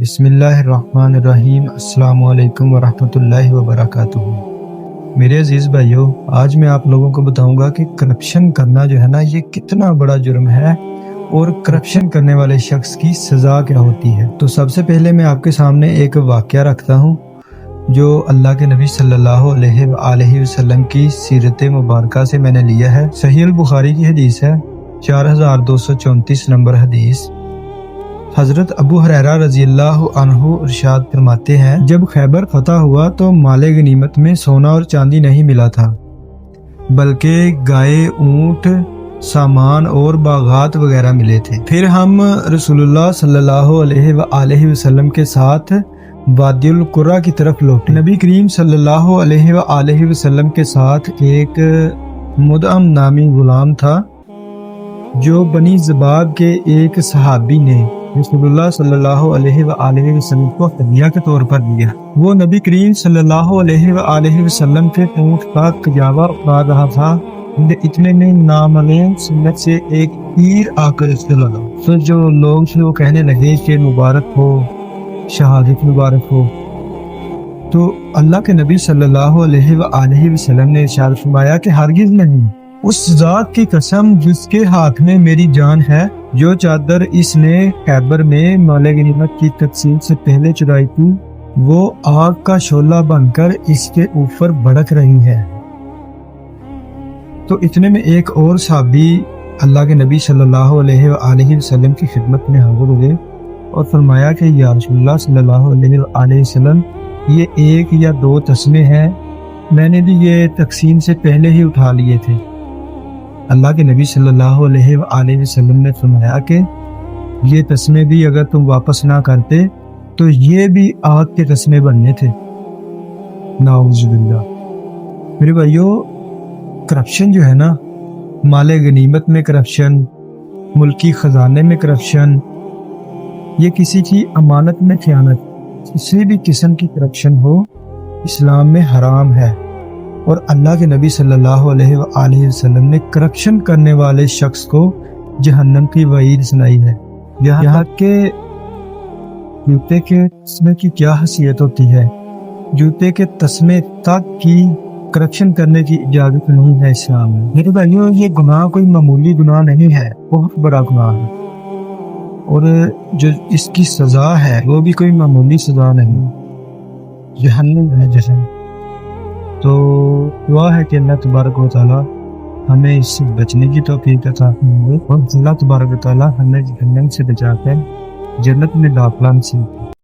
بسم اللہ الرحمن الرحیم۔ السلام علیکم ورحمۃ اللہ وبرکاتہ۔ میرے عزیز بھائیو، آج میں آپ لوگوں کو بتاؤں گا کہ کرپشن کرنا جو ہے نا، یہ کتنا بڑا جرم ہے اور کرپشن کرنے والے شخص کی سزا کیا ہوتی ہے۔ تو سب سے پہلے میں آپ کے سامنے ایک واقعہ رکھتا ہوں جو اللہ کے نبی صلی اللہ علیہ وآلہ وسلم کی سیرت مبارکہ سے میں نے لیا ہے۔ صحیح البخاری کی حدیث ہے، 4234 نمبر حدیث۔ حضرت ابو ہریرہ رضی اللہ عنہ ارشاد فرماتے ہیں، جب خیبر فتح ہوا تو مال غنیمت میں سونا اور چاندی نہیں ملا تھا، بلکہ گائے، اونٹ، سامان اور باغات وغیرہ ملے تھے۔ پھر ہم رسول اللہ صلی اللہ علیہ وآلہ وسلم کے ساتھ وادی القرہ کی طرف لوٹے۔ نبی کریم صلی اللہ علیہ وآلہ وسلم کے ساتھ ایک مدعم نامی غلام تھا جو بنی زباب کے ایک صحابی نے رسول اللہ صلی اللہ علیہ وآلہ وسلم کو ہدیہ کے طور پر دیا۔ وہ نبی کریم صلی اللہ علیہ وآلہ وسلم کے اونٹ کا قجاوہ اٹھا رہا تھا، اتنے میں نامعلوم سمت سے ایک تیر آ کر اس سے لگا۔ تو جو لوگ تھے وہ کہنے لگے کہ مبارک ہو، شہادت مبارک ہو۔ تو اللہ کے نبی صلی اللہ علیہ وآلہ وسلم نے ارشاد فرمایا کہ ہرگز نہیں، اس ذات کی قسم جس کے ہاتھ میں میری جان ہے، جو چادر اس نے خیبر میں مال غنیمت کی تقسیم سے پہلے چرائی تھی، وہ آگ کا شعلہ بن کر اس کے اوپر بھڑک رہی ہے۔ تو اتنے میں ایک اور صحابی اللہ کے نبی صلی اللہ علیہ وآلہ وسلم کی خدمت میں حاضر ہوئے اور فرمایا کہ یا رسول اللہ صلی اللہ علیہ وآلہ وسلم، یہ ایک یا دو تسمے ہیں، میں نے بھی یہ تقسیم سے پہلے ہی اٹھا لیے تھے۔ اللہ کے نبی صلی اللہ علیہ وآلہ وسلم نے فرمایا کہ یہ تسمے بھی اگر تم واپس نہ کرتے تو یہ بھی آگ کے تسمے بننے تھے۔ نعوذ باللہ۔ میرے بھائیو، کرپشن جو ہے نا، مال غنیمت میں کرپشن، ملکی خزانے میں کرپشن، یہ کسی کی امانت میں خیانت، کسی بھی قسم کی کرپشن ہو، اسلام میں حرام ہے۔ اور اللہ کے نبی صلی اللہ علیہ وآلہ وسلم نے کرپشن کرنے والے شخص کو جہنم کی وعید سنائی ہے۔ یہاں کے جوتے کے تسمے کی کیا حیثیت ہوتی ہے، جوتے کے تسمے تک کی کرپشن کرنے کی اجازت نہیں ہے اسلام میں۔ میرے بھائیوں، یہ گناہ کوئی معمولی گناہ نہیں ہے، بہت بڑا گناہ ہے، اور جو اس کی سزا ہے وہ بھی کوئی معمولی سزا نہیں، جہنم ہے جہنم۔ تو دعا ہے کہ اللہ تبارک و تعالی ہمیں اس سے بچنے کی توفیق عطا فرمائے، اور اللہ تبارک و تعالی ہمیں جہنم سے بچا کر جنت میں داخلہ نصیب کرے۔